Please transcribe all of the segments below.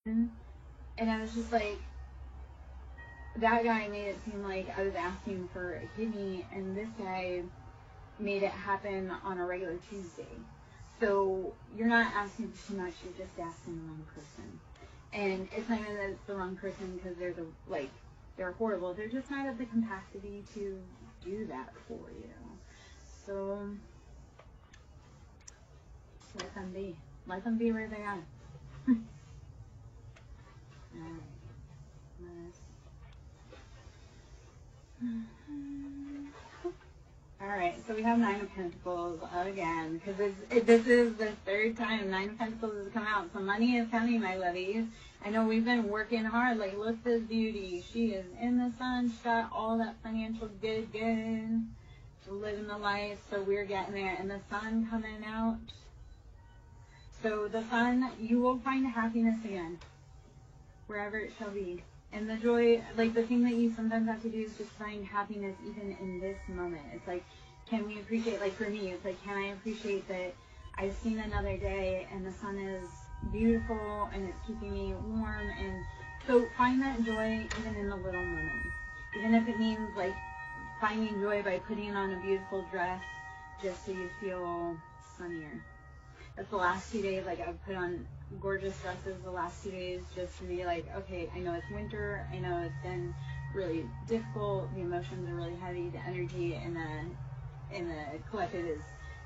And I was just like, that guy made it seem like I was asking for a kidney, and this guy made it happen on a regular Tuesday. So you're not asking for too much, you're just asking the wrong person. And it's not even that it's the wrong person because they're horrible. They're just not at the capacity to do that for you. So let them be. Let them be where they are. Alright, so we have Nine of Pentacles again, because this is the third time Nine of Pentacles has come out. So money is coming, my lovies. I know we've been working hard. Like, look at this beauty. She is in the sun. She's got all that financial good. She's living the life. So we're getting there. And the sun coming out. So the sun, you will find happiness again, wherever it shall be. And the joy, like the thing that you sometimes have to do is just find happiness even in this moment. It's like, can we appreciate, like for me, it's like, can I appreciate that I've seen another day and the sun is beautiful and it's keeping me warm? And so find that joy even in the little moments. Even if it means like finding joy by putting on a beautiful dress just so you feel sunnier. That's the last 2 days, like I've put on gorgeous dresses the last 2 days just to be like, okay, I know it's winter, I know it's been really difficult, the emotions are really heavy, the energy in the collective is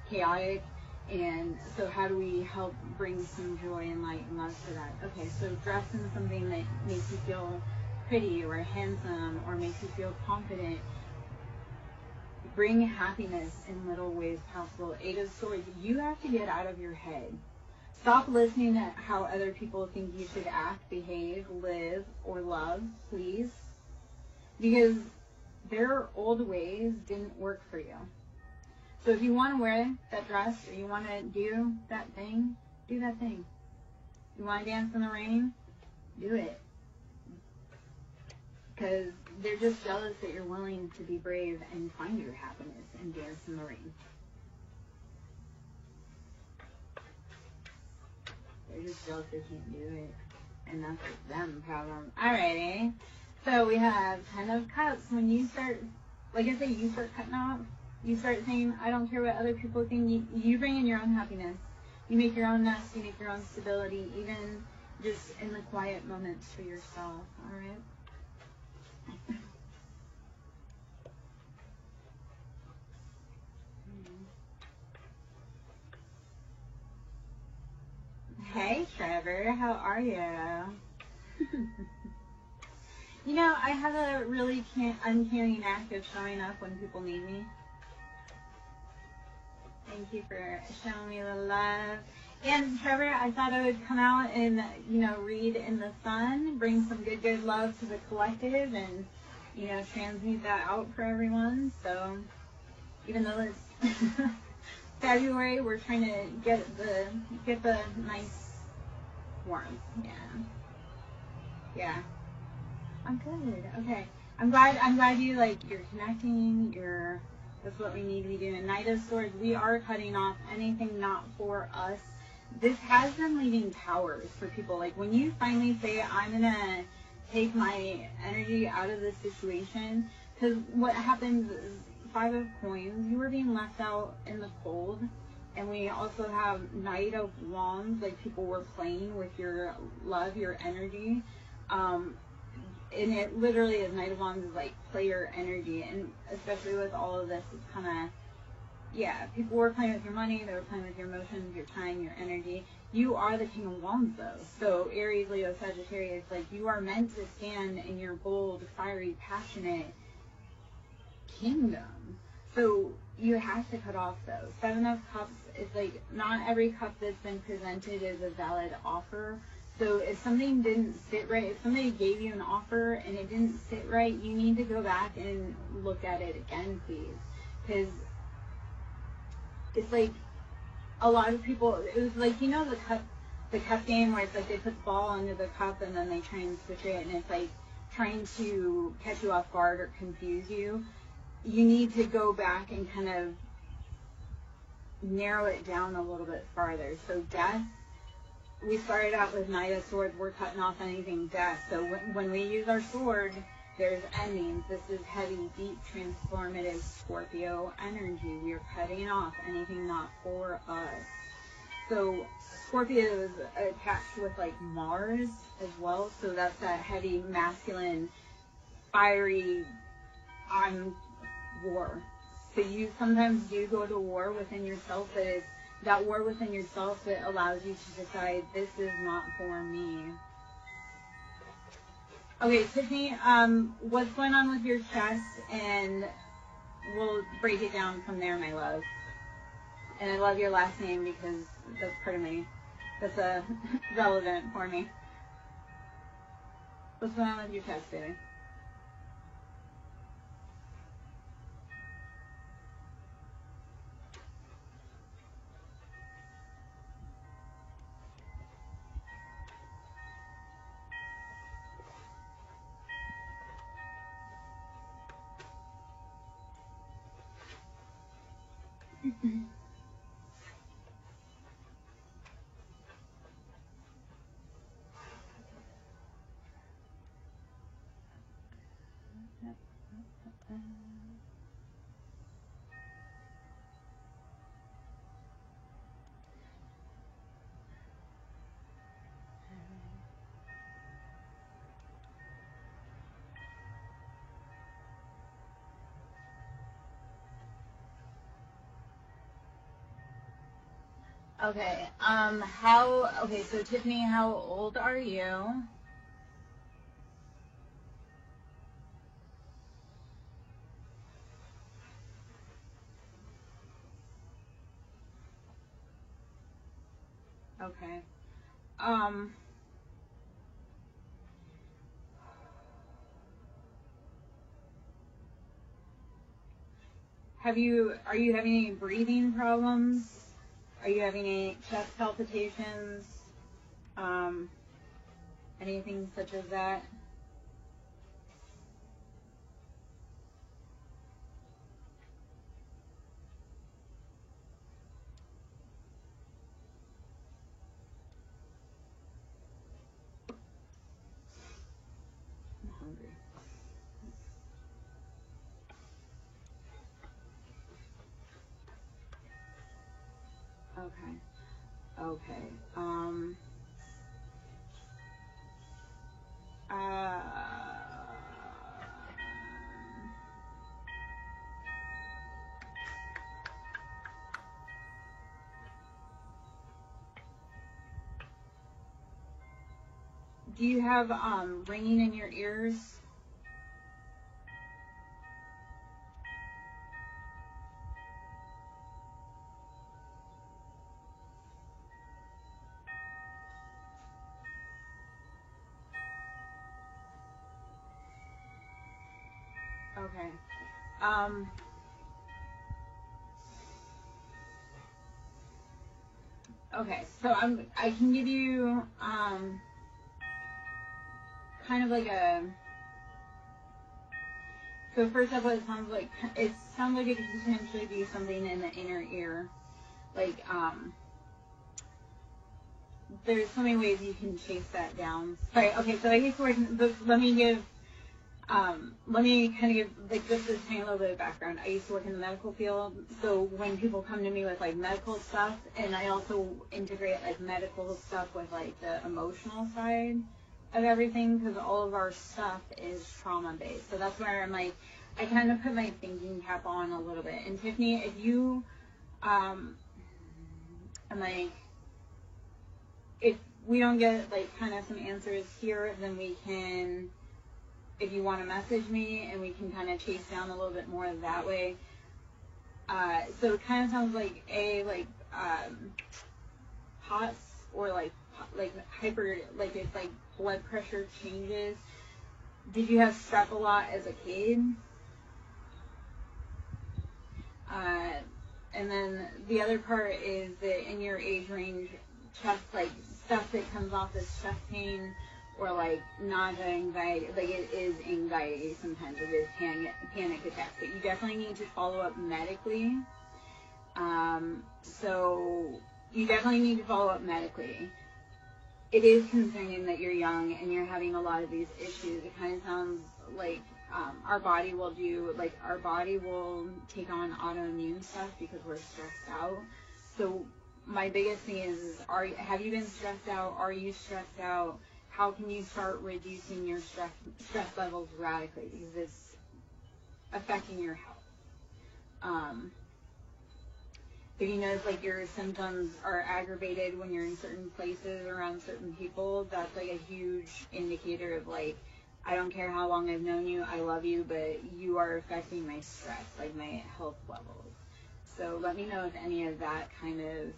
chaotic, and so how do we help bring some joy and light and love to that? Okay, so dress in something that makes you feel pretty or handsome or makes you feel confident. Bring happiness in little ways possible. Eight of Swords, you have to get out of your head. Stop listening to how other people think you should act, behave, live, or love, please. Because their old ways didn't work for you. So if you want to wear that dress or you want to do that thing, do that thing. You want to dance in the rain? Do it. Because they're just jealous that you're willing to be brave and find your happiness and dance in the rain. They're just jealous they can't do it. And that's them problem. Alrighty. So we have Ten of Cups. When you start, like I say, you start cutting off. You start saying, I don't care what other people think. You bring in your own happiness. You make your own nest. You make your own stability. Even just in the quiet moments for yourself. Alright? Hey Trevor, how are you? You know, I have a really uncanny knack of showing up when people need me. Thank you for showing me the love. And Trevor, I thought I would come out and, read in the sun, bring some good love to the collective and, transmute that out for everyone. So, even though it's February, we're trying to get the nice warmth. Yeah. I'm good. Okay. I'm glad you're connecting. That's what we need to be doing. Knight of Swords, we are cutting off anything not for us. This has been leaving powers for people. Like when you finally say, I'm gonna take my energy out of this situation, because what happens is Five of Coins, you were being left out in the cold. And we also have Knight of Wands, like people were playing with your love, your energy. And it literally is, Knight of Wands is like player energy. And especially with all of this, it's kind of, people were playing with your money, they were playing with your emotions, your time, your energy. You are the King of Wands though. So Aries, Leo, Sagittarius, like you are meant to stand in your bold, fiery, passionate kingdom. So you have to cut off those. Seven of Cups is like, not every cup that's been presented is a valid offer. So if something didn't sit right, if somebody gave you an offer and it didn't sit right, you need to go back and look at it again, please. Because it's like a lot of people, it was like, the cup game where it's like they put the ball under the cup and then they try and switch it and it's like trying to catch you off guard or confuse you. You need to go back and kind of narrow it down a little bit farther. So death, we started out with Knight of Swords. We're cutting off anything death. So when we use our sword, there's endings. This is heavy, deep, transformative Scorpio energy. We are cutting off anything not for us. So Scorpio is attached with like Mars as well. So that's that heavy, masculine, fiery, I'm war. So you sometimes do go to war within yourself, but it's that war within yourself that allows you to decide, this is not for me. Okay, Tiffany, what's going on with your chest? And we'll break it down from there, my love. And I love your last name because that's part of me. That's relevant for me. What's going on with your chest, baby? Okay, okay, so Tiffany, how old are you? Okay. Are you having any breathing problems? Are you having any chest palpitations? Anything such as that? I'm hungry. Okay. Okay. Do you have ringing in your ears? Okay. Okay, so I can give you kind of like a, so first up, it sounds like it could potentially be something in the inner ear. Like there's so many ways you can chase that down. Sorry, okay, so I used to work, let me kind of give, like, just this tiny little bit of background. I used to work in the medical field, so when people come to me with, like, medical stuff, and I also integrate, like, medical stuff with, like, the emotional side of everything, because all of our stuff is trauma-based. So that's where I'm, like, I kind of put my thinking cap on a little bit. And Tiffany, if you, I'm like, if we don't get, like, kind of some answers here, then we can, if you want to message me, and we can kind of chase down a little bit more that way. So it kind of sounds like POTS, or like hyper, like it's like blood pressure changes. Did you have strep a lot as a kid? And then the other part is that in your age range, chest, like stuff that comes off as chest pain, or like nausea, anxiety, like it is anxiety sometimes, it is panic attacks, but you definitely need to follow up medically. So you definitely need to follow up medically. it is concerning that you're young and you're having a lot of these issues. It kind of sounds like our body will take on autoimmune stuff because we're stressed out. So my biggest thing is have you been stressed out? Are you stressed out? How can you start reducing your stress levels radically, because it's affecting your health. If you notice like your symptoms are aggravated when you're in certain places around certain people, that's like a huge indicator of like, I don't care how long I've known you, I love you, but you are affecting my stress, like my health levels. So let me know if any of that kind of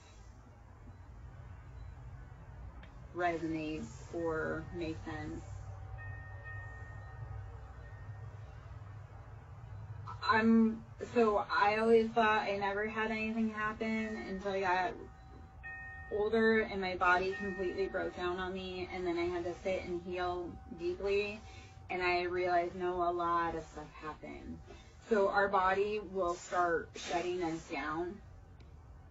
resonates or makes sense. So I always thought I never had anything happen until I got older and my body completely broke down on me, and then I had to sit and heal deeply, and I realized, no, a lot of stuff happened. So our body will start shutting us down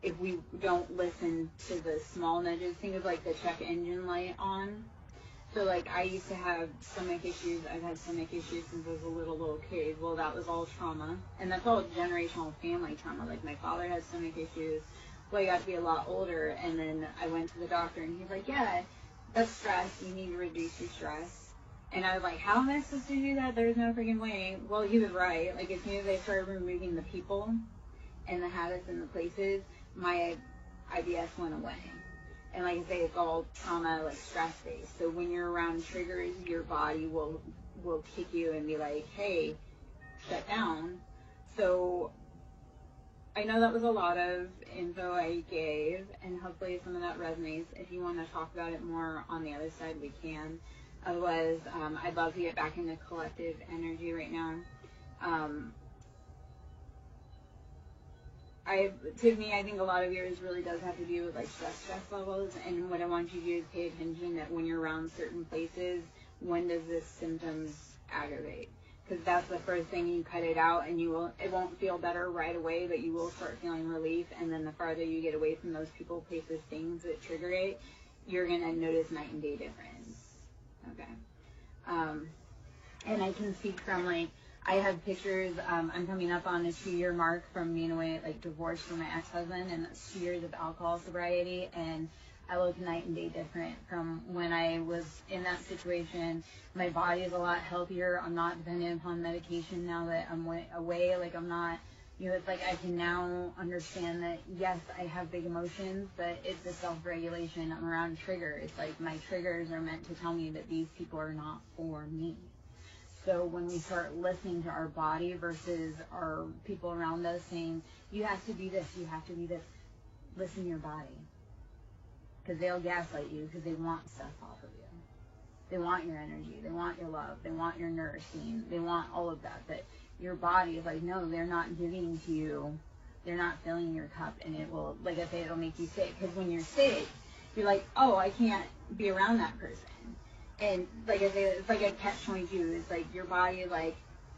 if we don't listen to the small nudges. Think of like the check engine light on. So like I used to have stomach issues. I've had stomach issues since I was a little kid. Well, that was all trauma, and that's all generational family trauma. Like my father had stomach issues. Well, I got to be a lot older, and then I went to the doctor, and he's like, yeah, that's stress. You need to reduce your stress. And I was like, how am I supposed to do that? There's no freaking way. Well, he was right. Like as soon as I started removing the people and the habits and the places, my IBS went away. And like I say, it's all trauma, like stress-based. So when you're around triggers, your body will kick you and be like, hey, shut down. So I know that was a lot of info I gave, and hopefully some of that resonates. If you want to talk about it more on the other side, we can. Otherwise, I'd love to get back into collective energy right now. To me, I think a lot of yours really does have to do with like stress levels, and what I want you to do is pay attention that when you're around certain places, when does this symptoms aggravate? Because that's the first thing. You cut it out, and it won't feel better right away, but you will start feeling relief. And then the farther you get away from those people, places, things that trigger it, you're gonna notice night and day difference. Okay. And I can speak from like, I have pictures. I'm coming up on a 2-year mark from being away, like divorced from my ex-husband, and that's 2 years of alcohol sobriety, and I look night and day different from when I was in that situation. My body is a lot healthier. I'm not dependent upon medication now that I'm away. Like I'm not, it's like I can now understand that, yes, I have big emotions, but it's a self-regulation. I'm around triggers. Like my triggers are meant to tell me that these people are not for me. So when we start listening to our body versus our people around us saying, you have to do this, you have to do this, listen to your body. Because they'll gaslight you because they want stuff off of you. They want your energy. They want your love. They want your nourishing. They want all of that. But your body is like, no, they're not giving to you. They're not filling your cup. And it will, like I say, it'll make you sick. Because when you're sick, you're like, oh, I can't be around that person. And like I say, it's like a catch-22. It's like your body is like,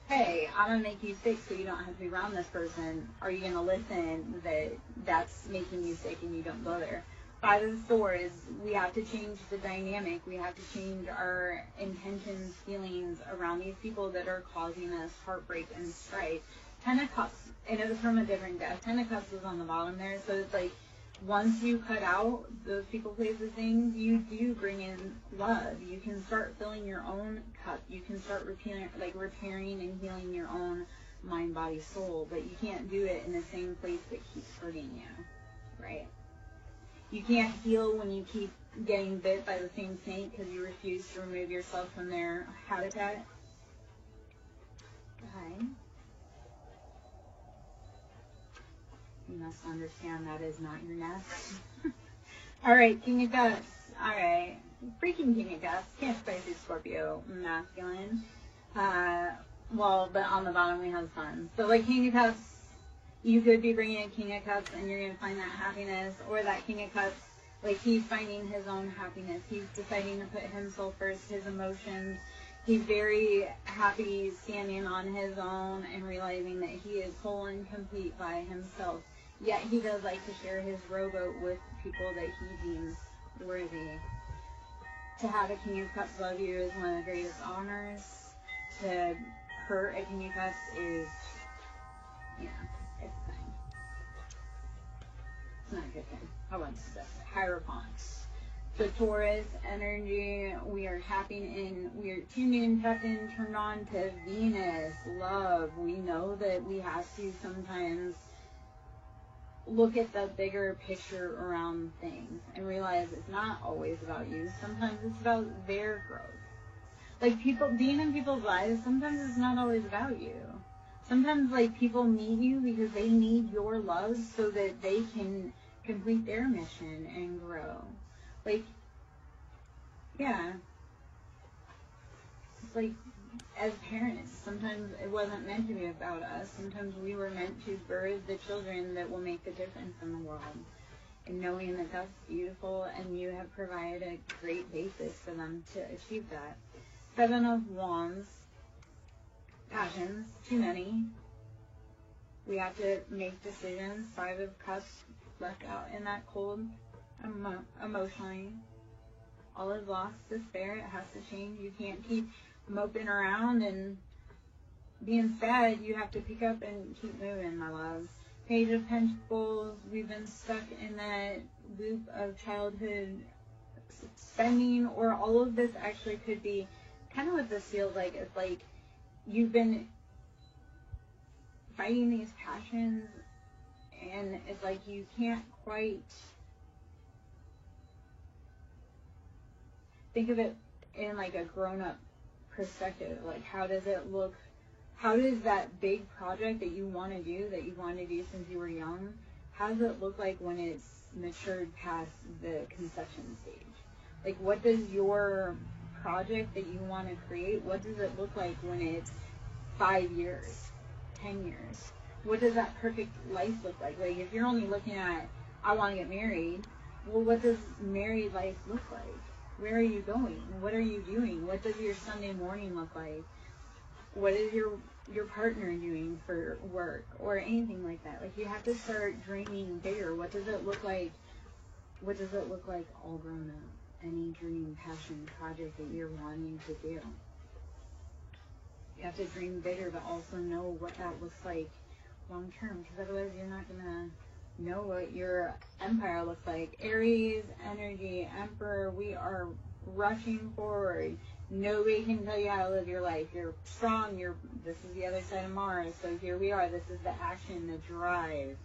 hey, I'm going to make you sick so you don't have to be around this person. Are you going to listen that that's making you sick and you don't go there? By the stores, we have to change the dynamic. We have to change our intentions, feelings around these people that are causing us heartbreak and strife. 10 of Cups, and it was from a different deck. 10 of Cups was on the bottom there. So it's like, once you cut out those people, places, things, you do bring in love. You can start filling your own cup. You can start repairing and healing your own mind, body, soul. But you can't do it in the same place that keeps hurting you, right? You can't heal when you keep getting bit by the same snake because you refuse to remove yourself from their habitat. Okay. You must understand that is not your nest. All right, King of Cups. All right. Freaking King of Cups. Can't spicy Scorpio. Masculine. But on the bottom we have Sun. So like King of Cups, you could be bringing a King of Cups and you're going to find that happiness, or that King of Cups, like he's finding his own happiness. He's deciding to put himself first, his emotions. He's very happy standing on his own and realizing that he is whole and complete by himself. Yet he does like to share his rowboat with people that he deems worthy. To have a King of Cups love you is one of the greatest honors. To hurt a King of Cups is, yeah, it's a thing. It's not a good thing. How about this? Hierophant. So Taurus energy, we are tapping in, we are tuned in, tapped in, turned on to Venus, love. We know that we have to sometimes look at the bigger picture around things and realize it's not always about you. Sometimes it's about their growth. Like people, being in people's lives, sometimes it's not always about you. Sometimes like people need you because they need your love so that they can complete their mission and grow. Like, yeah. It's like, as parents, sometimes it wasn't meant to be about us. Sometimes we were meant to birth the children that will make the difference in the world. And knowing that that's beautiful and you have provided a great basis for them to achieve that. 7 of Wands. Passions. Too many. We have to make decisions. 5 of Cups. Left out in that cold. Emotionally. All is lost. Despair. It has to change. You can't keep moping around and being sad. You have to pick up and keep moving, my love. Page of Pentacles. We've been stuck in that loop of childhood spending, or all of this actually could be kind of what this feels like. It's like you've been fighting these passions and it's like you can't quite think of it in like a grown-up perspective. Like, how does it look? How does that big project that you want to do since you were young, how does it look like when it's matured past the conception stage? Like, what does your project that you want to create, what does it look like when it's 5 years, 10 years? What does that perfect life look like? Like, if you're only looking at, I want to get married, well, what does married life look like? Where are you going? What are you doing? What does your Sunday morning look like? What is your partner doing for work or anything like that? Like, you have to start dreaming bigger. What does it look like? What does it look like all grown up? Any dream, passion, project that you're wanting to do. You have to dream bigger, but also know what that looks like long term, because otherwise you're not gonna know what your empire looks like. Aries energy, Emperor, we are rushing forward. Nobody can tell you how to live your life. You're strong. This is the other side of Mars. So here we are. This is the action, the drive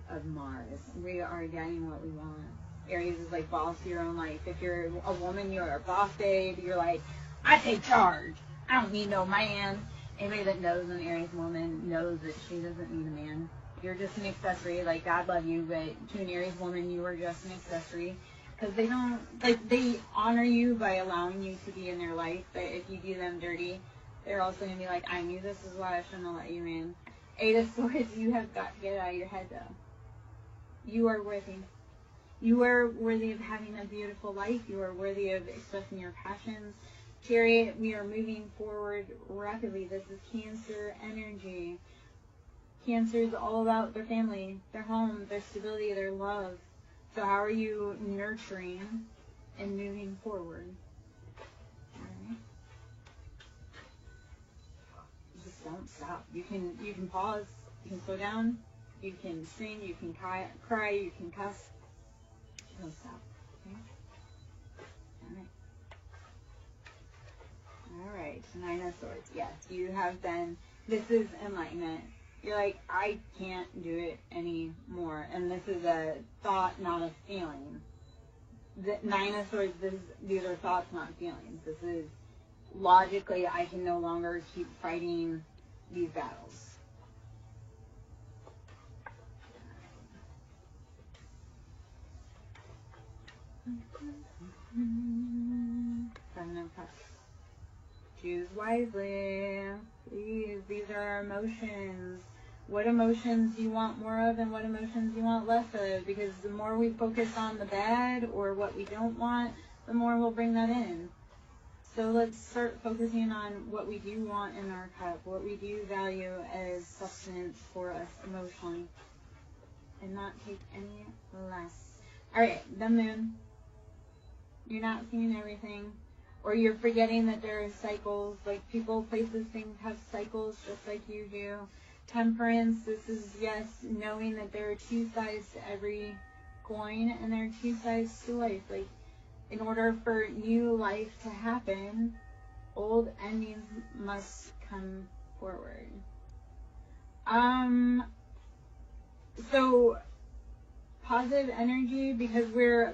of Mars. We are getting what we want. Aries is like boss your own life. If you're a woman, you're a boss babe. You're like, I take charge. I don't need no man. Anybody that knows an Aries woman knows that she doesn't need a man. You're just an accessory. Like, God love you, but to an Aries woman, you are just an accessory. Because they don't, like, they honor you by allowing you to be in their life, but if you do them dirty, they're also going to be like, I knew this is why I shouldn't have let you in. 8 of Swords, you have got to get it out of your head, though. You are worthy. You are worthy of having a beautiful life. You are worthy of expressing your passions. Chariot, we are moving forward rapidly. This is Cancer energy. Cancer is all about their family, their home, their stability, their love. So how are you nurturing and moving forward? All right. Just don't stop. You can pause. You can slow down. You can scream. You can cry. You can cuss. Don't stop. Okay. All right. 9 of Swords. Yes, you have been. This is enlightenment. You're like, I can't do it anymore. And this is a thought, not a feeling. The 9 of Swords, these are thoughts, not feelings. This is logically, I can no longer keep fighting these battles. Seven of Cups. Choose wisely. Please, these are our emotions. What emotions do you want more of and what emotions do you want less of? Because the more we focus on the bad or what we don't want, the more we'll bring that in. So let's start focusing on what we do want in our cup, what we do value as sustenance for us emotionally, and not take any less. All right, the moon. You're not seeing everything. Or you're forgetting that there are cycles. Like people, places, things have cycles just like you do. Temperance, this is, yes, knowing that there are two sides to every coin and there are two sides to life. Like, in order for new life to happen, old endings must come forward. So positive energy, because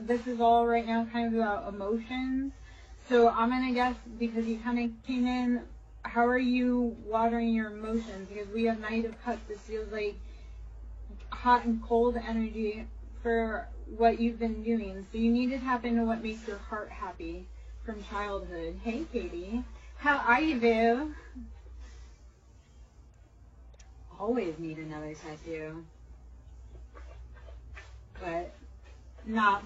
this is all right now kind of about emotions. So I'm going to guess, because you kind of came in, how are you watering your emotions? Because we have Knight of Cups. This feels like hot and cold energy for what you've been doing. So you need to tap into what makes your heart happy from childhood. Hey, Katie. How are you, boo? Always need another tattoo. But not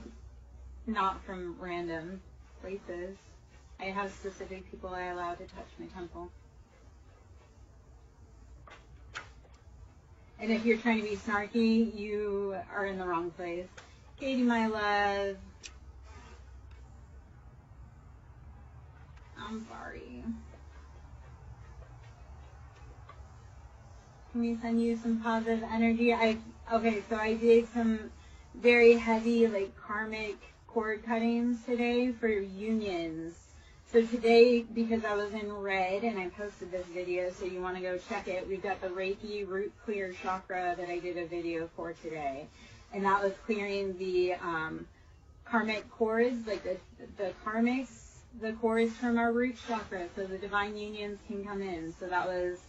from random places. I have specific people I allow to touch my temple. And if you're trying to be snarky, you are in the wrong place. Katie, my love. I'm sorry. Can we send you some positive energy? Okay, so I did some very heavy, like, karmic cord cuttings today for unions. So today, because I was in red and I posted this video, so you want to go check it, we've got the Reiki root clear chakra that I did a video for today. And that was clearing the karmic cords, like the karmics, the cords from our root chakra, so the divine unions can come in. So that was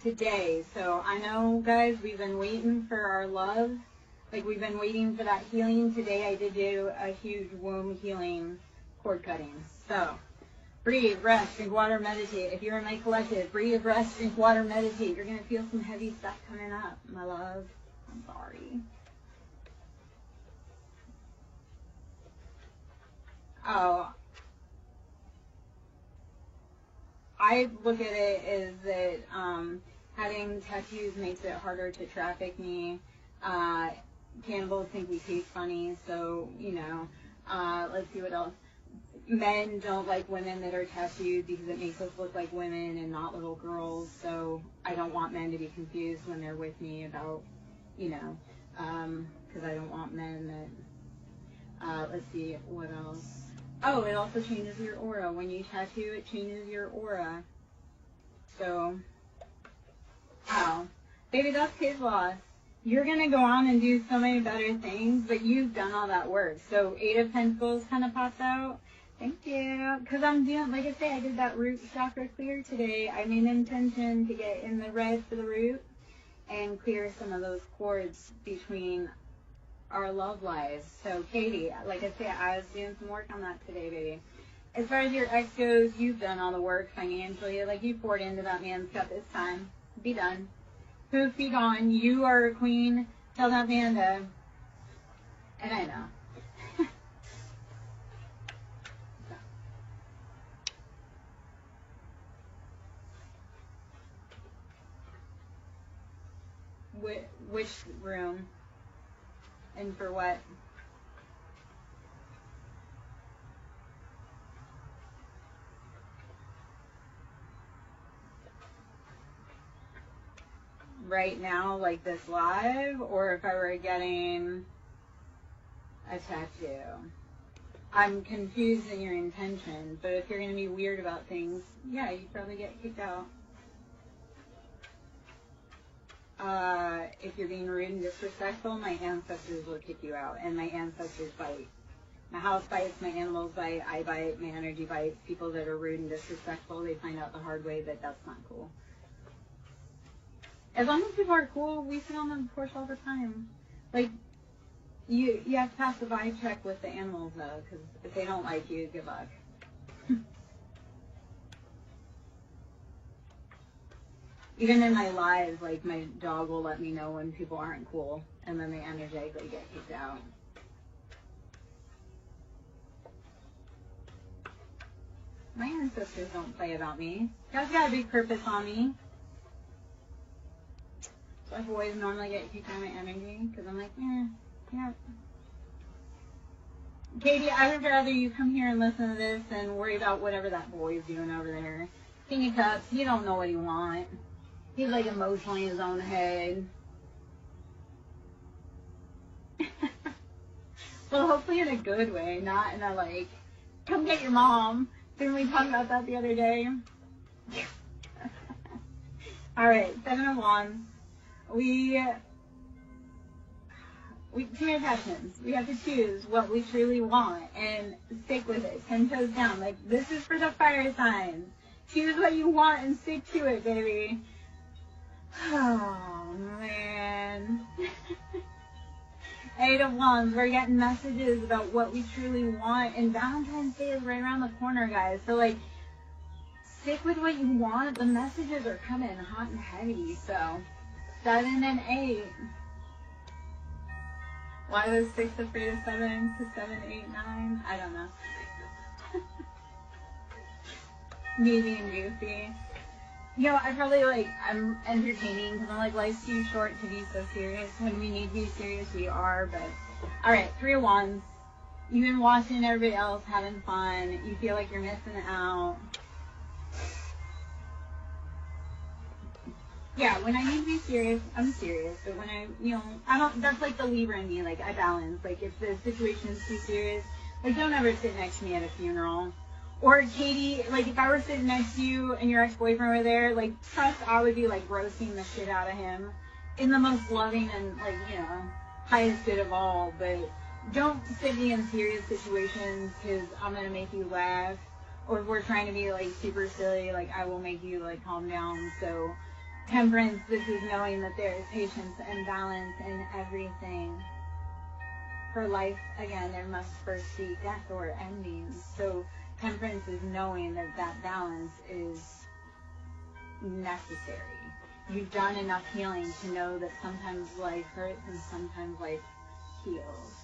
today. So I know, guys, we've been waiting for our love. Like, we've been waiting for that healing. Today I did do a huge womb healing cord cutting. So breathe, rest, drink water, meditate. If you're in my collective, breathe, rest, drink water, meditate. You're going to feel some heavy stuff coming up, my love. I'm sorry. Oh, I look at it as that having tattoos makes it harder to traffic me. Cannibals think we taste funny, so, you know, let's see what else. Men don't like women that are tattooed because it makes us look like women and not little girls, so I don't want men to be confused when they're with me about, you know, because I don't want men that, let's see, what else. Oh, it also changes your aura. When you tattoo, it changes your aura. So, wow. Baby, that's his loss. You're going to go on and do so many better things, but you've done all that work. So, Eight of Pentacles kind of popped out. Thank you. Because I'm doing, like I say, I did that root chakra clear today. I made an intention to get in the red for the root and clear some of those cords between our love lives. So, Katie, like I say, I was doing some work on that today, baby. As far as your ex goes, you've done all the work financially. Like, you poured into that man's cup this time. Be done. Poof, be gone. You are a queen. Tell that man to... And I know. Which room? And for what? Right now, like this live, or if I were getting a tattoo? I'm confused in your intention, but if you're going to be weird about things, yeah, you'd probably get kicked out. If you're being rude and disrespectful, my ancestors will kick you out, and my ancestors bite. My house bites, my animals bite, I bite, my energy bites. People that are rude and disrespectful, they find out the hard way that that's not cool. As long as people are cool, we sit on the porch all the time. Like, you have to pass the vibe check with the animals, though, because if they don't like you, good luck. Even in my lives, like, my dog will let me know when people aren't cool, and then they energetically get kicked out. My ancestors don't play about me. God's got a big purpose on me. So I always normally get kicked out of my energy, because I'm like, yeah. Katie, I would rather you come here and listen to this than worry about whatever that boy's doing over there. King of Cups, you don't know what he wants. He's like emotionally in his own head. Well, hopefully in a good way, not in a like, come get your mom. Didn't we talk about that the other day? Alright, 7 of Wands. Two attachments. We have to choose what we truly want and stick with it. 10 toes down. Like, this is for the fire signs. Choose what you want and stick to it, baby. Oh, man. 8 of Wands. We're getting messages about what we truly want. And Valentine's Day is right around the corner, guys. So, like, stick with what you want. The messages are coming hot and heavy. So, 7 and 8. Why was 6 afraid of 7 to 7, 8, 9? I don't know. Me being goofy. You know, I probably, like, I'm entertaining because I'm like, life's too short to be so serious. When we need to be serious, we are, but... Alright, 3 of Wands. You've been watching everybody else having fun. You feel like you're missing out. Yeah, when I need to be serious, I'm serious. But when I don't, that's like the Libra in me. Like, I balance. Like, if the situation is too serious, like, don't ever sit next to me at a funeral. Or, Katie, like, if I were sitting next to you and your ex-boyfriend were there, like, trust I would be, like, roasting the shit out of him in the most loving and, like, highest good of all. But don't sit me in serious situations because I'm going to make you laugh. Or if we're trying to be, like, super silly, like, I will make you, like, calm down. So... Temperance, this is knowing that there is patience and balance in everything. For life, again, there must first be death or endings. So temperance is knowing that that balance is necessary. You've done enough healing to know that sometimes life hurts and sometimes life heals.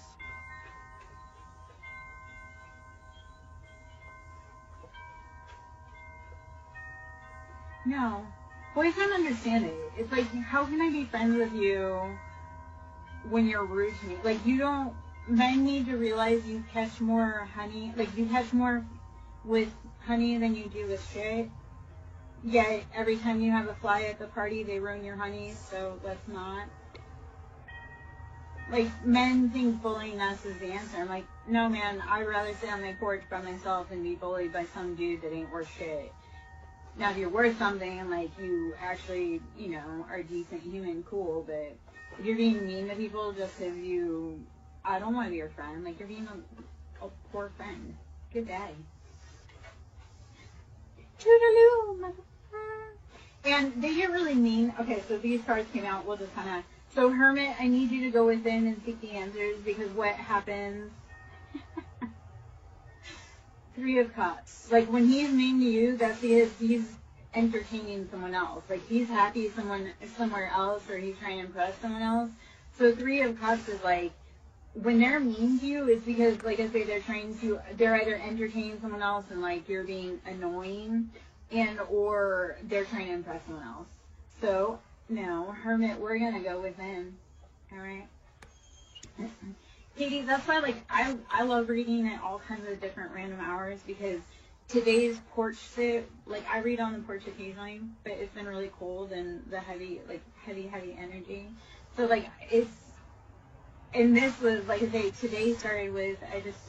No. Boys don't understand it. It's like, how can I be friends with you when you're rude to me? Like, men need to realize you catch more honey, like, you catch more with honey than you do with shit. Yet, every time you have a fly at the party, they ruin your honey, so let's not. Like, men think bullying us is the answer. I'm like, no, man, I'd rather sit on my porch by myself than be bullied by some dude that ain't worth shit. Now, if you're worth something and, like, you actually, are a decent human, cool, but if you're being mean to people just because I don't want to be your friend. Like, you're being a poor friend. Good day. Toodaloo, motherfucker. And they get really mean. Okay, so these cards came out. We'll just kind of... So, Hermit, I need you to go within and seek the answers because what happens... 3 of Cups. Like, when he's mean to you, that's because he's entertaining someone else. Like, he's happy somewhere else, or he's trying to impress someone else. So 3 of Cups is like, when they're mean to you, it's because, like I say, they're either entertaining someone else and, like, you're being annoying, or they're trying to impress someone else. So, no, Hermit, we're gonna go within. Alright? Katie, that's why, like, I love reading at all kinds of different random hours because today's porch sit, like, I read on the porch occasionally, but it's been really cold and the heavy energy. So, like, and this was, like I say, today started with,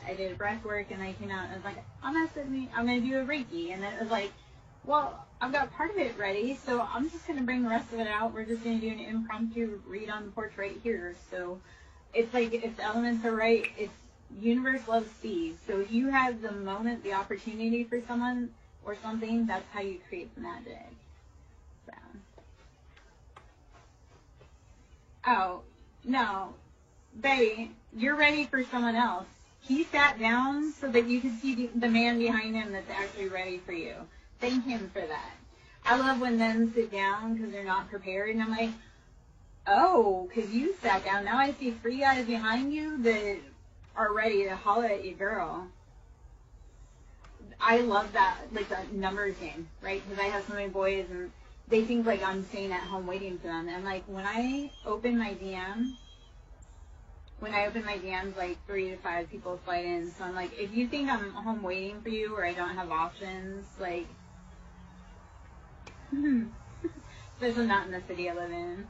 I did breath work and I came out and I was like, I'm going to do a Reiki. And then it was like, well, I've got part of it ready, so I'm just going to bring the rest of it out. We're just going to do an impromptu read on the porch right here. So, it's like, if the elements are right, universe loves speed. So if you have the moment, the opportunity for someone or something, that's how you create the magic. So. Oh, no. Baby, you're ready for someone else. He sat down so that you could see the man behind him that's actually ready for you. Thank him for that. I love when men sit down because they're not prepared, and I'm like, oh, because you sat down. Now I see 3 guys behind you that are ready to holler at you, girl. I love that, like, the numbers game, right? Because I have so many boys, and they think, like, I'm staying at home waiting for them. And, like, when I open my DM, when I open my DMs, like 3 to 5 people slide in. So I'm like, if you think I'm home waiting for you or I don't have options, like, especially not in the city I live in.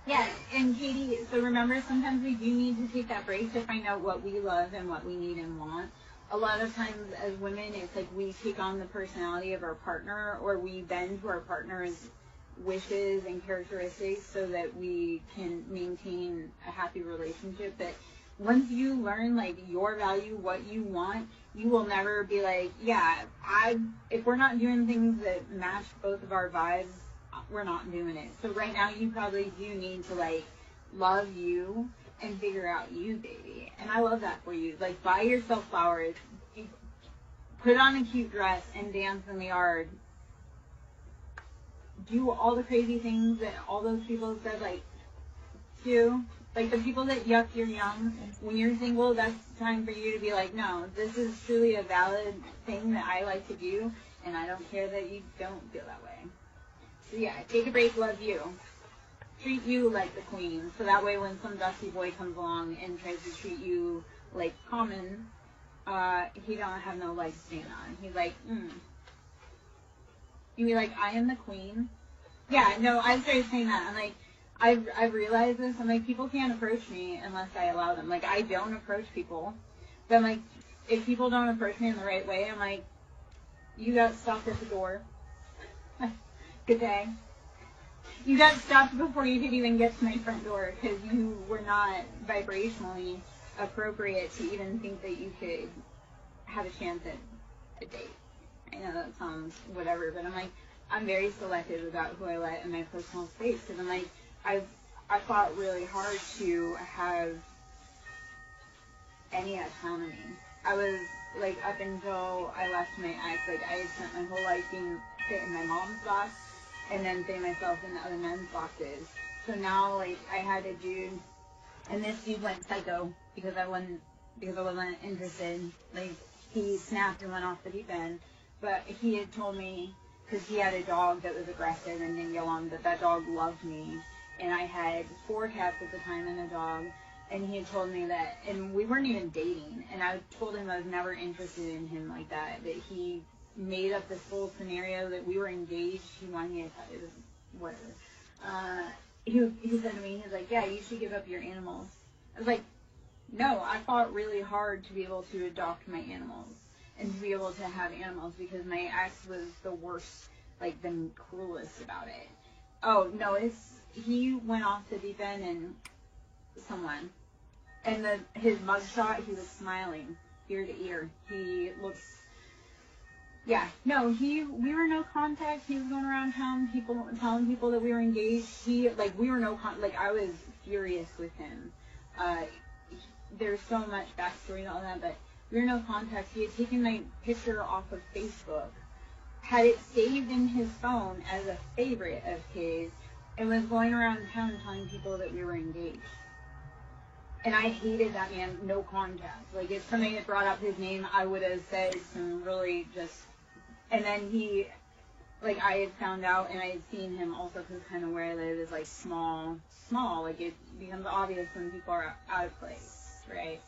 Yeah, and Katie, so remember, sometimes we do need to take that break to find out what we love and what we need and want. A lot of times as women, it's like we take on the personality of our partner, or we bend to our partner's wishes and characteristics so that we can maintain a happy relationship. But once you learn, like, your value, what you want, you will never be like, yeah, if we're not doing things that match both of our vibes, we're not doing it. So right now you probably do need to, like, love you and figure out you, baby. And I love that for you. Like, buy yourself flowers, put on a cute dress and dance in the yard. Do all the crazy things that all those people said, like, do. Like, the people that yuck you're young, when you're single, that's time for you to be like, no, this is truly a valid thing that I like to do, and I don't care that you don't feel that way. So yeah, take a break, love you. Treat you like the queen, so that way when some dusty boy comes along and tries to treat you like common, he don't have no leg to stand on. He's like, You be like, I am the queen? Yeah, no, I started saying that. I'm like, I've realized this. I'm like, people can't approach me unless I allow them. Like, I don't approach people. But I'm like, if people don't approach me in the right way, I'm like, you got stopped at the door. Good day. You got stopped before you could even get to my front door because you were not vibrationally appropriate to even think that you could have a chance at a date. I know that sounds whatever, but I'm like, I'm very selective about who I let in my personal space because I'm like, I fought really hard to have any autonomy. I was like, up until I left my ex, like, I had spent my whole life being fit in my mom's box and then fitting myself in other men's boxes. So now, like, I had a dude, and this dude went psycho because I wasn't interested. Like, he snapped and went off the deep end. But he had told me, because he had a dog that was aggressive and didn't get along, but that dog loved me. And I had 4 cats at the time and a dog. And he had told me that, and we weren't even dating. And I told him I was never interested in him like that. That he made up this whole scenario that we were engaged. He wanted me to, it was whatever. He said to me, he's like, yeah, you should give up your animals. I was like, no, I fought really hard to be able to adopt my animals and to be able to have animals because my ex was the worst, like the cruelest about it. Oh, no, he went off the deep end and someone. And his mugshot, he was smiling ear to ear. He looks, yeah, no, we were no contact. He was going around telling people that we were engaged. We were no contact. Like, I was furious with him. There's so much backstory and all that, but we were no contact. He had taken my picture off of Facebook, had it saved in his phone as a favorite of his, and was going around town telling people that we were engaged. And I hated that man, no contact. Like, if somebody had brought up his name, I would have said some really just... And then he, like, I had found out, and I had seen him also, because kind of where I live is, like, small. Like, it becomes obvious when people are out of place, right?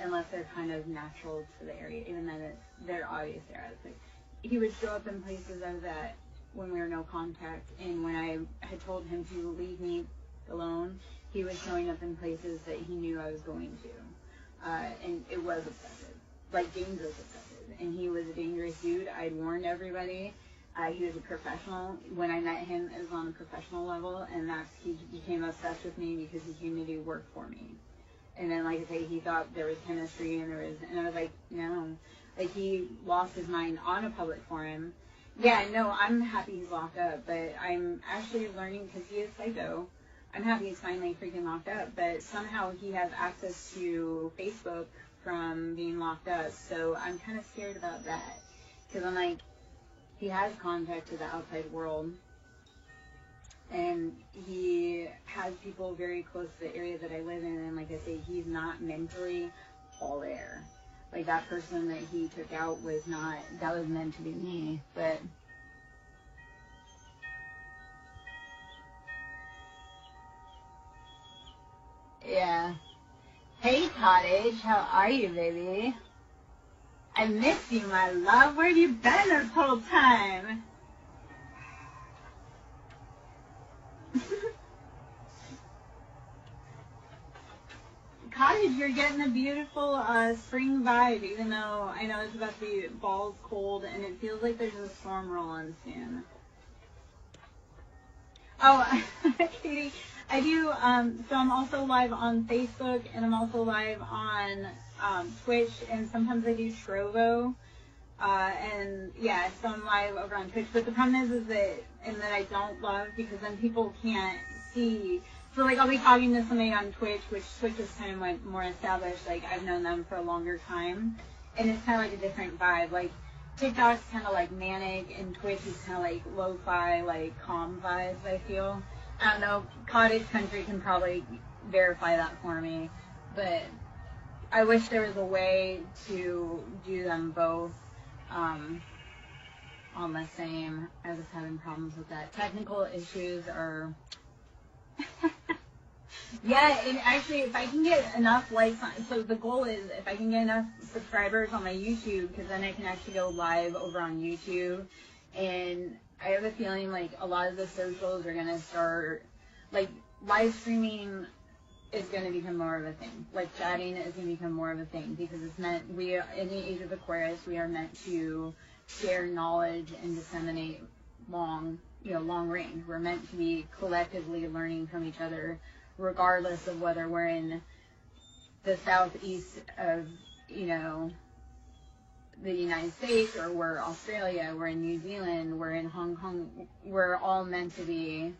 Unless they're kind of natural to the area. Even then, they're obvious they're out of place. He would show up in places I was at when we were no contact, and when I had told him to leave me alone, he was showing up in places that he knew I was going to. And it was obsessive. Like, dangerous obsessive. And he was a dangerous dude. I'd warned everybody. He was a professional. When I met him, it was on a professional level, and he became obsessed with me because he came to do work for me. And then, like I say, he thought there was chemistry, and I was like, no. Like, he lost his mind on a public forum. Yeah, no, I'm happy he's locked up, but I'm actually learning, because he is psycho, I'm happy he's finally freaking locked up, but somehow he has access to Facebook from being locked up, so I'm kind of scared about that, because I'm like, he has contact to the outside world, and he has people very close to the area that I live in, and like I say, he's not mentally all there. Like, that person that he took out was not, that was meant to be me, but... Hey, Cottage, how are you, baby? I miss you, my love. Where have you been this whole time? Cottage, you're getting a beautiful spring vibe, even though I know it's about to be balls cold and it feels like there's a storm rolling soon. Oh, Katie, I do, so I'm also live on Facebook and I'm also live on Twitch, and sometimes I do Trovo. And yeah, so I'm live over on Twitch, but the problem is that, and that I don't love, because then people can't see. So like I'll be talking to somebody on Twitch, which Twitch is kind of like more established, like I've known them for a longer time, and it's kind of like a different vibe. Like TikTok's kind of like manic, and Twitch is kind of like lo-fi, like calm vibes, I feel. I don't know, Cottage Country can probably verify that for me, but I wish there was a way to do them both on the same. I was having problems with that. Technical issues are... Yeah, and actually, if I can get enough likes on, so the goal is if I can get enough subscribers on my YouTube, because then I can actually go live over on YouTube, and I have a feeling like a lot of the socials are going to start, like live streaming is going to become more of a thing. Like chatting is going to become more of a thing, because it's meant, we are in the age of Aquarius, we are meant to share knowledge and disseminate long range. We're meant to be collectively learning from each other, regardless of whether we're in the southeast of, the United States, or we're Australia, we're in New Zealand, we're in Hong Kong. We're all meant to be,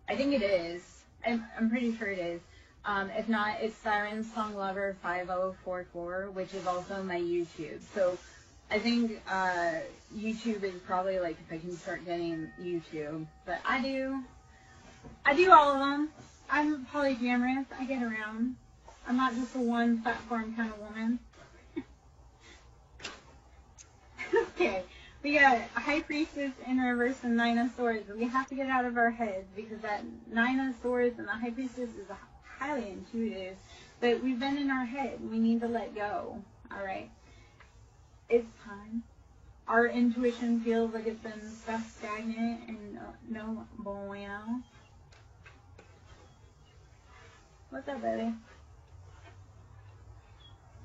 I think it is, I'm pretty sure it is. If not, it's SirenSong Lover 5044, which is also my YouTube. So I think YouTube is probably like if I can start getting YouTube. But I do all of them. I'm polyamorous. I get around. I'm not just a one platform kind of woman. Okay, we got High Priestess in reverse and Nine of Swords. We have to get out of our heads, because that Nine of Swords and the High Priestess is highly intuitive, but we've been in our head. We need to let go. All right, it's time. Our intuition feels like it's been stuck stagnant and no bueno. What's up, baby?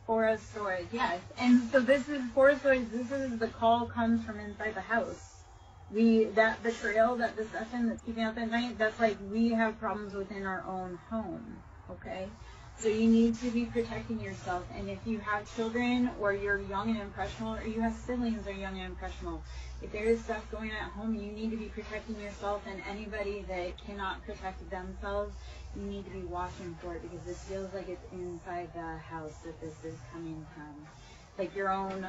Four of Swords, yes. And so this is Four of Swords. This is the call comes from inside the house. That betrayal, that deception that's keeping up at night, that's like we have problems within our own home, okay? So you need to be protecting yourself. And if you have children, or you're young and impressionable, or you have siblings that are young and impressionable, if there is stuff going on at home, you need to be protecting yourself, and anybody that cannot protect themselves, you need to be watching for it, because this feels like it's inside the house that this is coming from. Like your own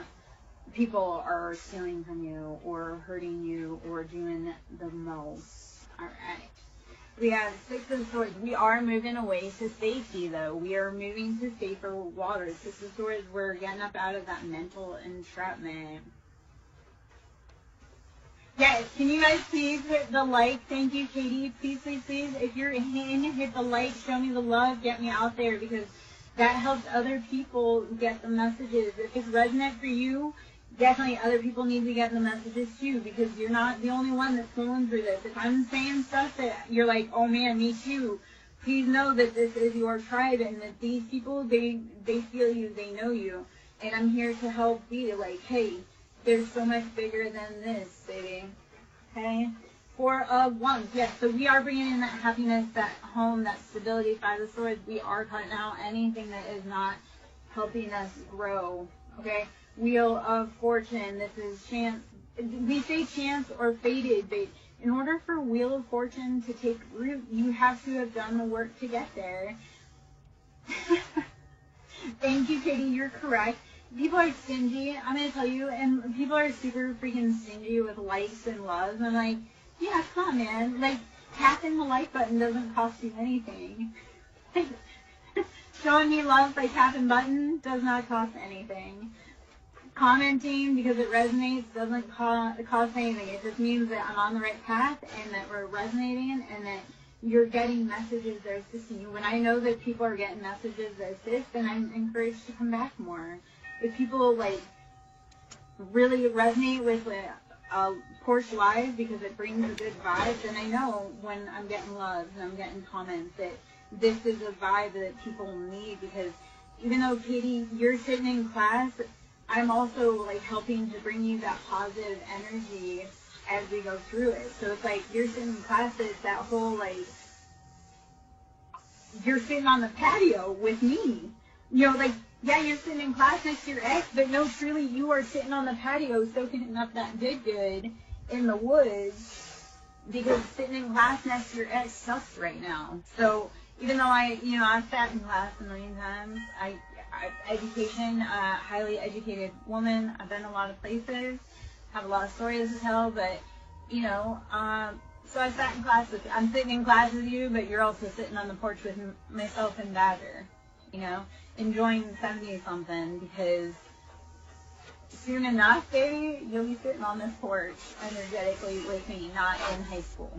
people are stealing from you, or hurting you, or doing the most. All right. We have Six of Swords. We are moving away to safety, though. We are moving to safer waters. Six of Swords, we're getting up out of that mental entrapment. Yes, can you guys please hit the like? Thank you, Katie. Please, please, please. If you're in, hit the like, show me the love, get me out there, because that helps other people get the messages. If it's resonant for you, definitely other people need to get the messages too, because you're not the only one that's going through this. If I'm saying stuff that you're like, oh man, me too, please know that this is your tribe, and that these people, they feel you, they know you, and I'm here to help be like, hey, there's so much bigger than this, baby. Okay? Four of Wands. Yes, so we are bringing in that happiness, that home, that stability. Five of Swords. We are cutting out anything that is not helping us grow. Okay? Wheel of Fortune. This is chance. We say chance or fated, but in order for Wheel of Fortune to take root, you have to have done the work to get there. Thank you, Katie. You're correct. People are stingy, I'm going to tell you, and people are super freaking stingy with likes and loves. And I'm like, yeah, come on, man. Like, tapping the like button doesn't cost you anything. Showing me love by tapping button does not cost anything. Commenting because it resonates doesn't cost anything. It just means that I'm on the right path, and that we're resonating, and that you're getting messages that are assisting you. When I know that people are getting messages that assist, then I'm encouraged to come back more. If people like really resonate with porch live because it brings a good vibe, then I know when I'm getting love and I'm getting comments that this is a vibe that people need. Because even though, Katie, you're sitting in class, I'm also like helping to bring you that positive energy as we go through it. So it's like you're sitting in classes, that whole like, you're sitting on the patio with me. You know, like, yeah, you're sitting in class next to your ex, but no, truly, you are sitting on the patio soaking up that good in the woods, because sitting in class next to your ex sucks right now. So even though I've sat in class a million times, education, highly educated woman, I've been a lot of places, have a lot of stories to tell, but, so I sat in class with you. I'm sitting in class with you, but you're also sitting on the porch with myself and Badger, enjoying 70-something, because soon enough, baby, you'll be sitting on this porch energetically with me, not in high school.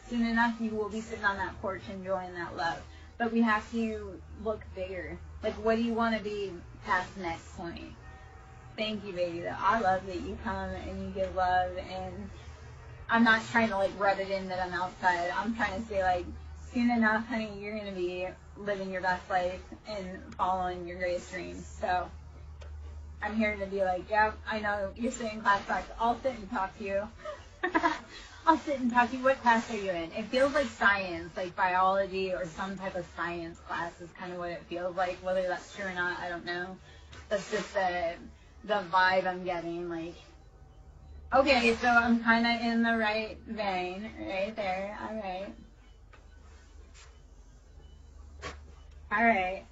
Soon enough, you will be sitting on that porch enjoying that love. But we have to look bigger. Like, what do you want to be past the next point? Thank you, baby. I love that you come and you give love, and I'm not trying to, like, rub it in that I'm outside. I'm trying to say, like, soon enough, honey, you're going to be living your best life and following your greatest dreams. So I'm here to be like, yeah, I know you're sitting in class, I'll sit and talk to you. I'll sit and talk to you. What class are you in? It feels like science, like biology or some type of science class is kind of what it feels like. Whether that's true or not, I don't know. That's just the vibe I'm getting. Like, okay, so I'm kind of in the right vein, right there. All right. All right.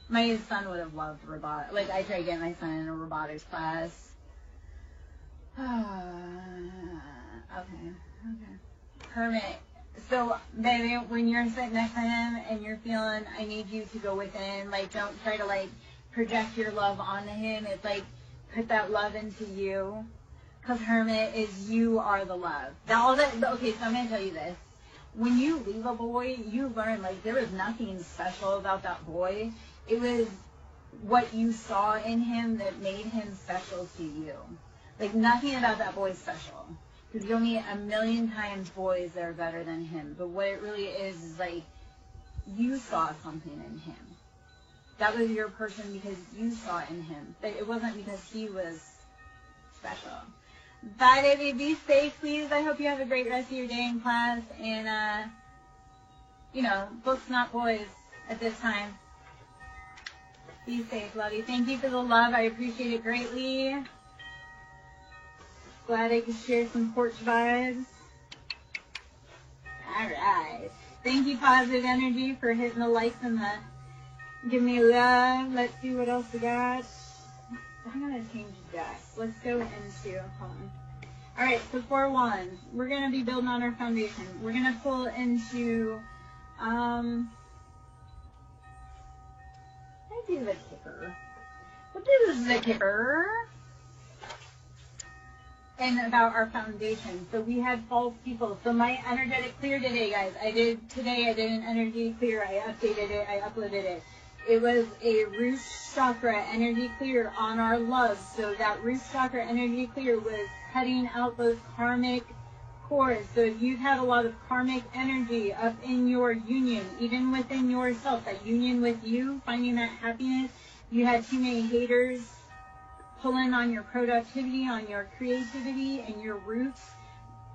My son would have loved robotics. Like, I tried to get my son in a robotics class. Okay. Hermit. So, baby, when you're sitting next to him and you're feeling, I need you to go within, like, don't try to, like, project your love onto him. It's like, put that love into you. Because Hermit is, you are the love. Okay, so I'm going to tell you this. When you leave a boy, you learn, like, there was nothing special about that boy. It was what you saw in him that made him special to you. Like, nothing about that boy is special. Because you'll meet a million times boys that are better than him. But what it really is like, you saw something in him. That was your person because you saw it in him. But it wasn't because he was special. Bye, baby. Be safe, please. I hope you have a great rest of your day in class. And, books, not boys at this time. Be safe, love you. Thank you for the love. I appreciate it greatly. Glad I could share some porch vibes. Alright. Thank you, Positive Energy, for hitting the likes and the give me love. Let's see what else we got. I'm going to change that. Let's go into, hold on. Alright, so 4 wands. We're going to be building on our foundation. We're going to pull into, I do the kipper. What is the kipper? And about our foundation. So we had false people. So my energetic clear today, guys. I did an energy clear. I updated it. I uploaded it. It was a root chakra energy clear on our love. So that root chakra energy clear was cutting out those karmic cords. So if you've had a lot of karmic energy up in your union, even within yourself, that union with you, finding that happiness, you had too many haters, pulling on your productivity, on your creativity, and your roots,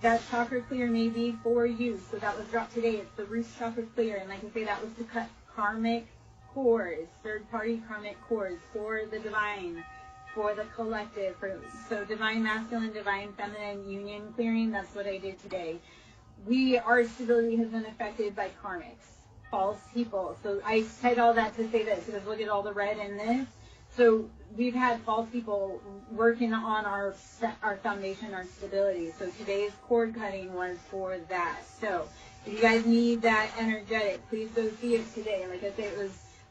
that chakra clear may be for you. So that was dropped today. It's the root chakra clear. And like I say, that was to cut karmic cords, third-party karmic cords for the divine, for the collective. So divine masculine, divine feminine union clearing, that's what I did today. Our stability has been affected by karmics, false people. So I said all that to say this, because look at all the red in this. So we've had false people working on our foundation, our stability. So today's cord cutting was for that. So if you guys need that energetic, please go see it today. Like I said,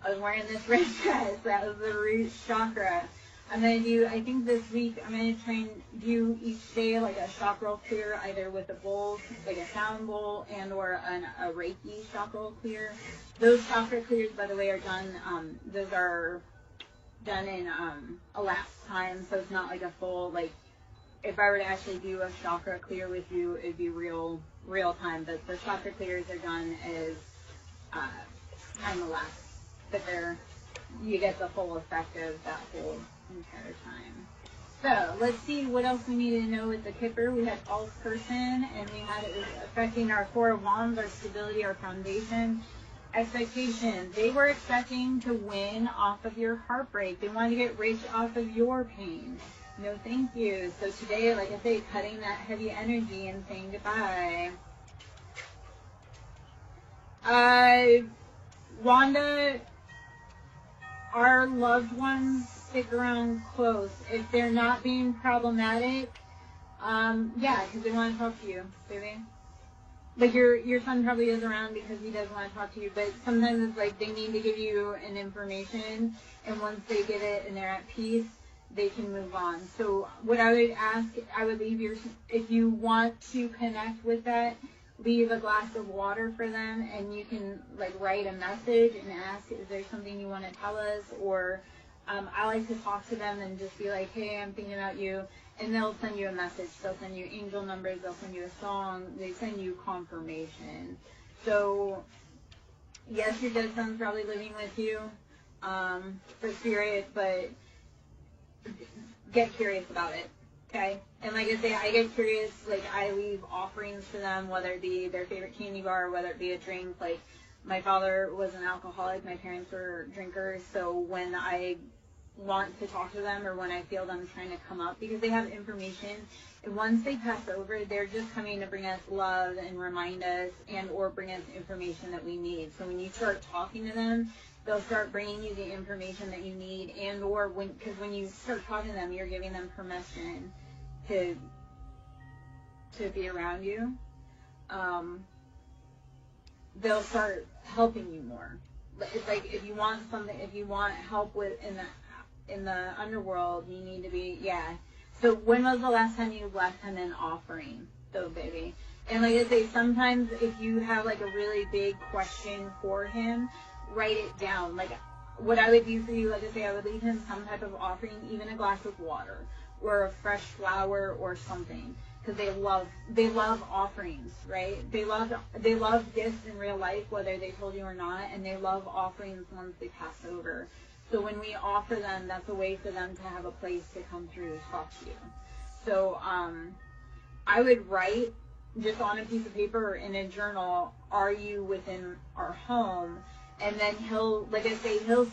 I was wearing this red dress. That was the root chakra. I'm going to do, I think this week, I'm going to try and do each day like a chakra clear, either with a bowl, like a sound bowl, and or a Reiki chakra clear. Those chakra clears, by the way, are done, those are done in elapsed time, so it's not like a full, like, if I were to actually do a chakra clear with you, it'd be real time, but the chakra clears are done as time elapsed, but you get the full effect of that whole entire time. So let's see what else we need to know with the Kipper. We had false person, and we had it was affecting our 4 of Wands, our stability, our foundation, expectations. They were expecting to win off of your heartbreak. They wanted to get rich off of your pain. No, thank you. So today, like I say, cutting that heavy energy and saying goodbye. Wanda, our loved ones stick around close. If they're not being problematic, yeah, because they want to talk to you, baby. Like your son probably is around because he does want to talk to you, but sometimes it's like they need to give you an information, and once they get it and they're at peace, they can move on. So what I would ask, I would leave if you want to connect with that, leave a glass of water for them, and you can like write a message and ask, is there something you want to tell us? Or I like to talk to them and just be like, hey, I'm thinking about you. And they'll send you a message. They'll send you angel numbers. They'll send you a song. They send you confirmation. So, yes, your dead son's probably living with you for spirit, but get curious about it, okay? And like I say, I get curious. Like, I leave offerings for them, whether it be their favorite candy bar, whether it be a drink. Like, my father was an alcoholic. My parents were drinkers. So when I want to talk to them, or when I feel them trying to come up, because they have information, and once they pass over, they're just coming to bring us love and remind us and or bring us information that we need. So when you start talking to them, they'll start bringing you the information that you need, and or because when you start talking to them, you're giving them permission to be around you. They'll start helping you more. It's like if you want help with in the underworld, you need to be, So when was the last time you left him an offering, though, baby? And like I say, sometimes if you have like a really big question for him, write it down. Like what I would do for you, like I say, I would leave him some type of offering, even a glass of water or a fresh flower or something, because they love offerings, right? They love gifts in real life, whether they told you or not, and they love offerings once they pass over. So when we offer them, that's a way for them to have a place to come through to talk to you. So I would write just on a piece of paper or in a journal, are you within our home? And then he'll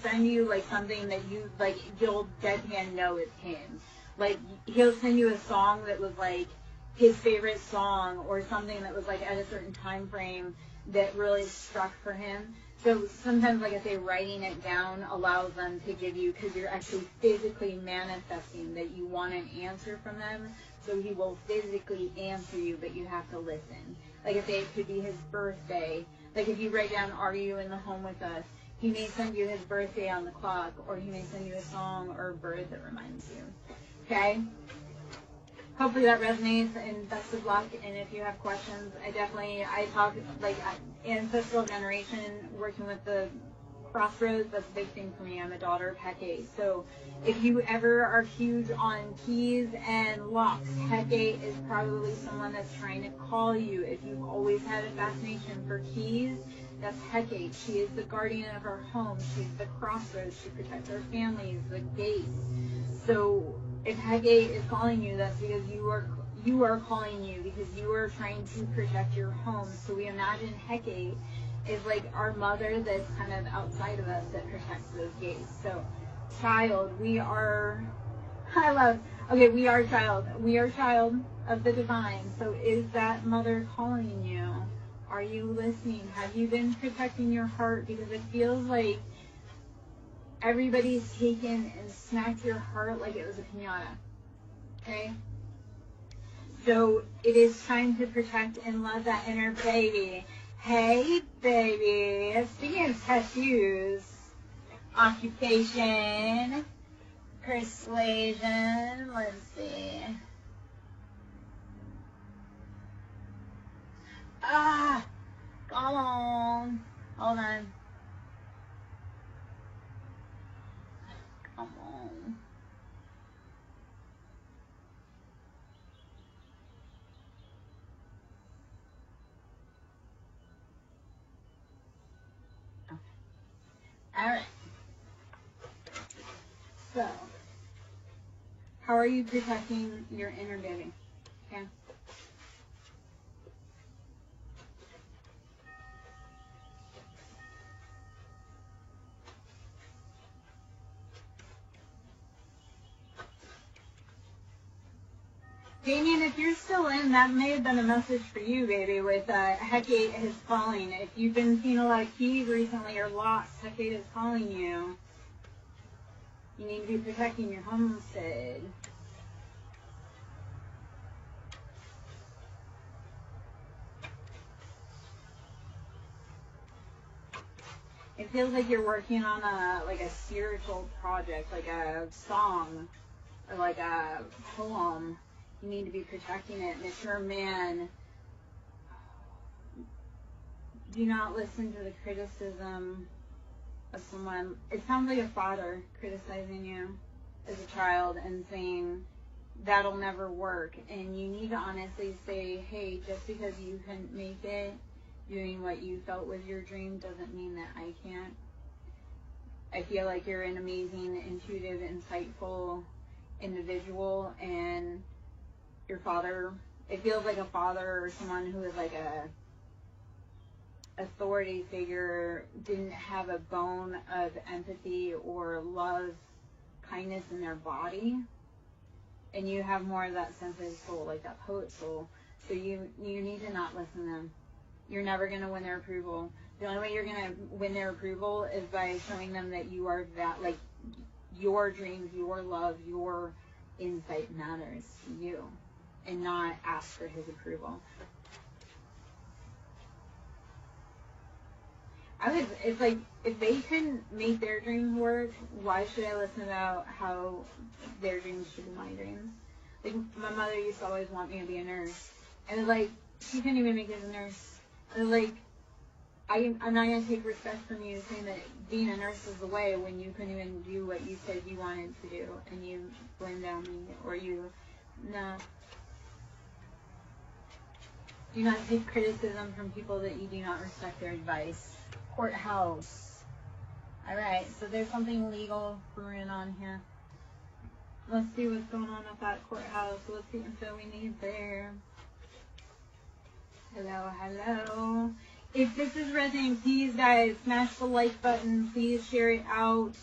send you like something that you like, you'll deadpan know it's him. Like he'll send you a song that was like his favorite song, or something that was like at a certain time frame that really struck for him. So sometimes, like I say, writing it down allows them to give you, because you're actually physically manifesting that you want an answer from them. So he will physically answer you, but you have to listen. Like I say, it could be his birthday. Like if you write down, are you in the home with us? He may send you his birthday on the clock, or he may send you a song or a bird that reminds you. Okay? Hopefully that resonates, and best of luck. And if you have questions, I talk like ancestral generation, working with the crossroads. That's a big thing for me. I'm a daughter of Hecate. So if you ever are huge on keys and locks, Hecate is probably someone that's trying to call you. If you've always had a fascination for keys, that's Hecate. She is the guardian of our home. She's the crossroads. She protects our families, the gates. So if Hecate is calling you, that's because you are calling you, because you are trying to protect your home. So we imagine Hecate is like our mother that's kind of outside of us that protects those gates. So child, we are child. We are child of the divine. So is that mother calling you? Are you listening? Have you been protecting your heart? Because it feels like everybody's taken and smacked your heart like it was a piñata. Okay? So it is time to protect and love that inner baby. Hey, baby. Speaking of tattoos, occupation, Persuasion. Let's see. Ah! Come on. Hold on. Come on. Okay. All right. So, how are you protecting your inner baby? Okay. Damien, if you're still in, that may have been a message for you, baby, with Hecate is calling. If you've been seeing a lot of keys recently or lost, Hecate is calling you. You need to be protecting your homestead. It feels like you're working on a spiritual project, like a song or like a poem. You need to be protecting it. Mature man, do not listen to the criticism of someone. It sounds like a father criticizing you as a child and saying that'll never work. And you need to honestly say, hey, just because you couldn't make it doing what you felt was your dream doesn't mean that I can't. I feel like you're an amazing, intuitive, insightful individual, and your father, it feels like a father or someone who is like a authority figure didn't have a bone of empathy or love, kindness in their body, and you have more of that sensitive soul, like that poet soul. So you need to not listen to them. You're never going to win their approval. The only way you're going to win their approval is by showing them that you are that, like, your dreams, your love, your insight matters to you, and not ask for his approval. It's like, if they couldn't make their dreams work, why should I listen about how their dreams should be my dreams? Like, my mother used to always want me to be a nurse. And it's like, she couldn't even make it as a nurse. And it's like, I'm not going to take respect from you saying that being a nurse is the way when you couldn't even do what you said you wanted to do. And you blamed on me, or no. Do not take criticism from people that you do not respect their advice. Courthouse. Alright, so there's something legal brewing on here. Let's see what's going on at that courthouse. Let's see what info we need there. Hello, hello. If this is resonating, please, guys, smash the like button. Please share it out.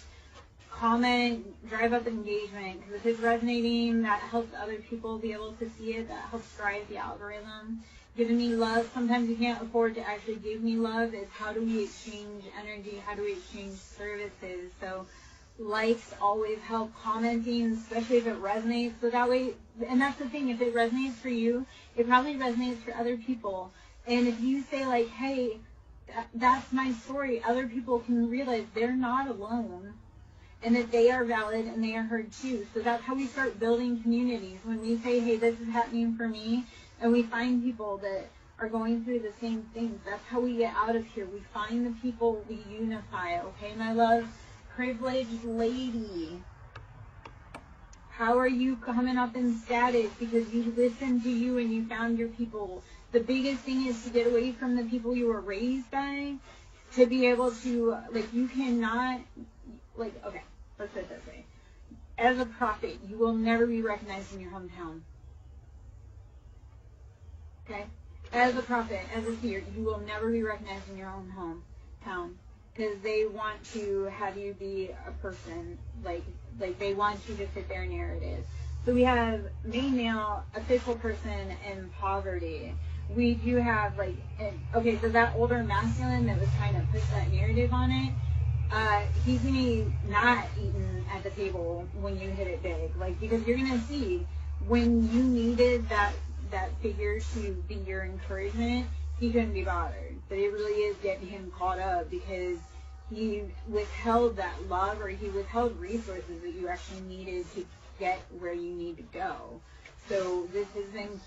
Comment, drive up engagement. Because if it's resonating, that helps other people be able to see it. That helps drive the algorithm. Giving me love. Sometimes you can't afford to actually give me love. It's how do we exchange energy? How do we exchange services? So likes always help. Commenting, especially if it resonates. So that way, and that's the thing, if it resonates for you, it probably resonates for other people. And if you say like, hey, that's my story, other people can realize they're not alone and that they are valid and they are heard too. So that's how we start building communities. When we say, hey, this is happening for me, and we find people that are going through the same things, that's how we get out of here. We find the people, we unify, okay, my love? Privileged lady. How are you coming up in status? Because you listened to you and you found your people. The biggest thing is to get away from the people you were raised by, to be able to, like, you cannot, like, okay, let's put it this way. As a prophet, you will never be recognized in your hometown. Okay? As a prophet, as a seer, you will never be recognized in your own hometown. Because they want to have you be a person, like they want you to fit their narrative. So we have main male, official person, and poverty. We do have, like, okay, so that older masculine that was trying to push that narrative on it, he's going to be not eating at the table when you hit it big. Like, because you're going to see, when you needed that figure to be your encouragement, he couldn't be bothered. But it really is getting him caught up, because he withheld that love, or he withheld resources that you actually needed to get where you need to go. So this has been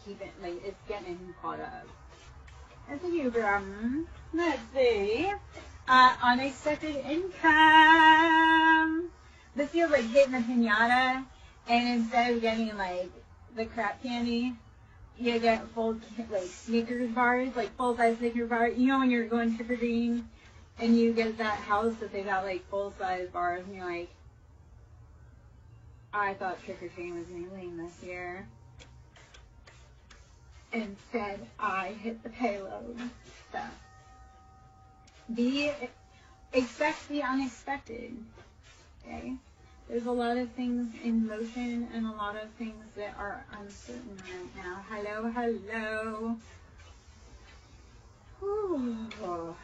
it's getting him caught up. That's a new problem. Let's see. Unexpected income. This feels like hitting a pinata, and instead of getting like the crap candy, you get full like Snickers bars, like full size Snickers bars. You know when you're going trick or treating, and you get that house that they got like full size bars, and you're like, I thought trick or treating was gonna be lame this year. Instead, I hit the payload. So, expect the unexpected. Okay? There's a lot of things in motion and a lot of things that are uncertain right now. Hello, hello. Whew.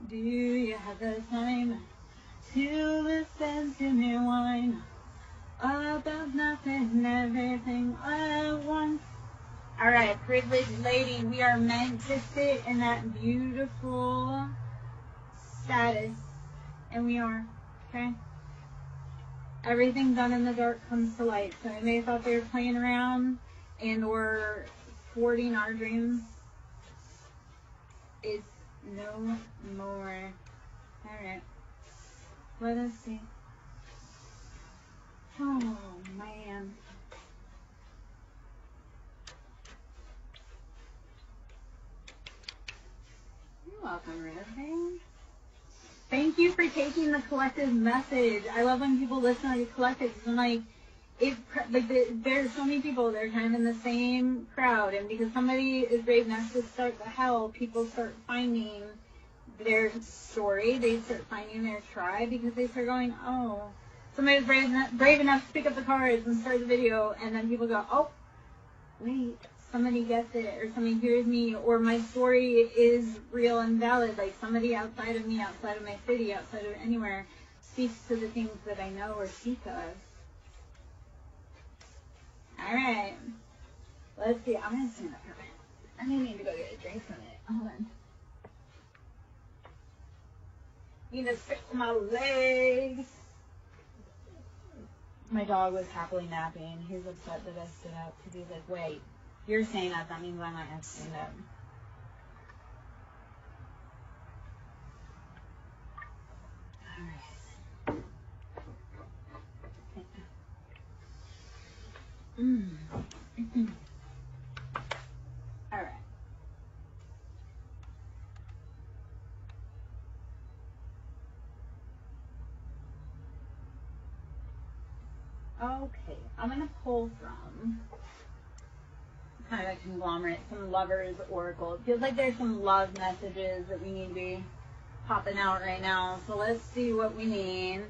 Do you have the time to listen to me whine about nothing and everything at once? Alright, privileged lady, we are meant to sit in that beautiful status. And we are, okay? Everything done in the dark comes to light. So they thought they were playing around and were thwarting our dreams. It's no more. Alright. Let us see. Oh, man. You're welcome, Rosie. Thank you for taking the collective message. I love when people listen like a collective. And like, there's so many people that are kind of in the same crowd, and because somebody is brave enough to start the hell, people start finding their story. They start finding their tribe because they start going, oh, somebody was brave enough to pick up the cards and start the video, and then people go, oh, wait. Somebody gets it, or somebody hears me, or my story is real and valid. Like somebody outside of me, outside of my city, outside of anywhere, speaks to the things that I know or speak of. Alright. Let's see. I'm going to stand up for a minute. I may need to go get a drink from it. Hold on. Need to stretch my legs. My dog was happily napping. He's upset that I stood up because he's like, wait. You're saying that means I might have to stand up. Alright. Okay, I'm going to pull from kind of a conglomerate, some lovers oracle. It feels like there's some love messages that we need to be popping out right now. So let's see what we need.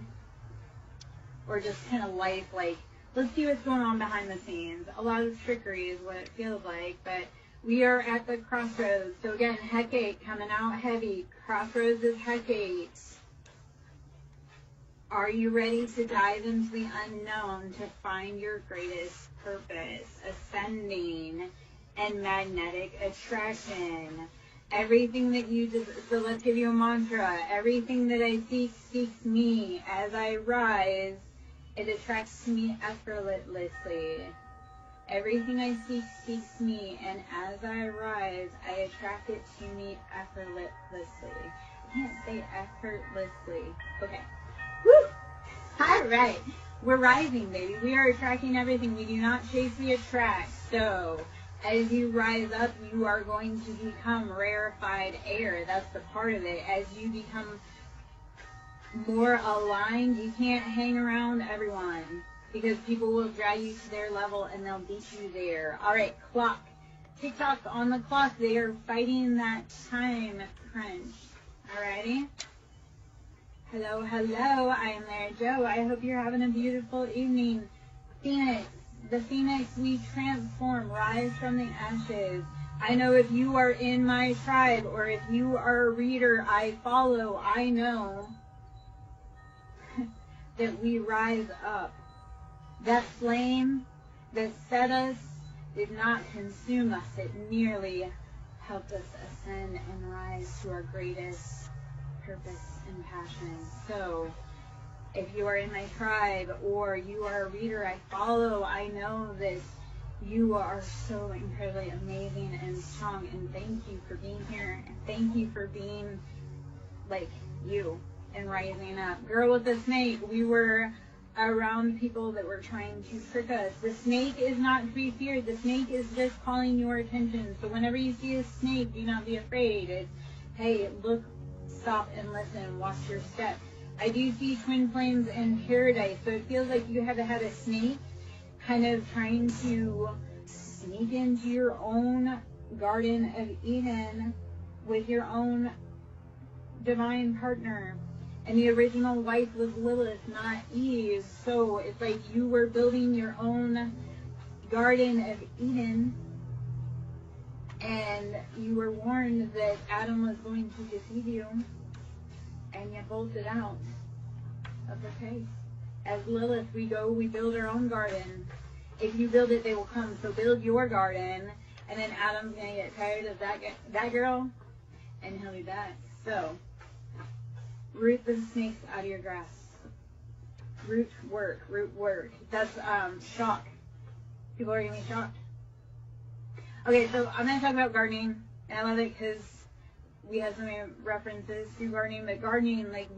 Or just kind of life, like, let's see what's going on behind the scenes. A lot of trickery is what it feels like, but we are at the crossroads. So again, Hecate coming out heavy. Crossroads is Hecate. Are you ready to dive into the unknown to find your greatest purpose? Ascending and magnetic attraction. Everything that you do, so let's give you a mantra. Everything that I seek seeks me. As I rise, it attracts me effortlessly. Everything I seek seeks me, and as I rise, I attract it to me effortlessly. I can't say effortlessly. Okay. Woo! All right. We're rising, baby. We are attracting everything. We do not chase, we attract. So, as you rise up, you are going to become rarefied air. That's the part of it. As you become more aligned, you can't hang around everyone because people will drag you to their level and they'll beat you there. All right, clock. TikTok on the clock. They are fighting that time crunch. Alrighty. Hello, hello. I am there, Joe. I hope you're having a beautiful evening. Phoenix. The Phoenix, we transform, rise from the ashes. I know if you are in my tribe or if you are a reader I follow, I know that we rise up. That flame that set us did not consume us. It merely helped us ascend and rise to our greatest purpose and passion. So if you are in my tribe or you are a reader I follow, I know that you are so incredibly amazing and strong, and thank you for being here, and thank you for being like you and rising up. Girl with the snake, we were around people that were trying to trick us. The snake is not to be feared. The snake is just calling your attention. So whenever you see a snake, do not be afraid. It's, hey, look, stop and listen, watch your step. I do see twin flames in paradise, so it feels like you have had a snake kind of trying to sneak into your own Garden of Eden with your own divine partner. And the original wife was Lilith, not Eve. So it's like you were building your own Garden of Eden, and you were warned that Adam was going to deceive you, and you bolted out of the face. As Lilith, we build our own garden. If you build it, they will come. So build your garden, and then Adam's going to get tired of that girl, and he'll be back. So root the snakes out of your grass. Root work. That's shock. People are going to be shocked. Okay, so I'm going to talk about gardening. And I love it because we have so many references to gardening. But gardening, like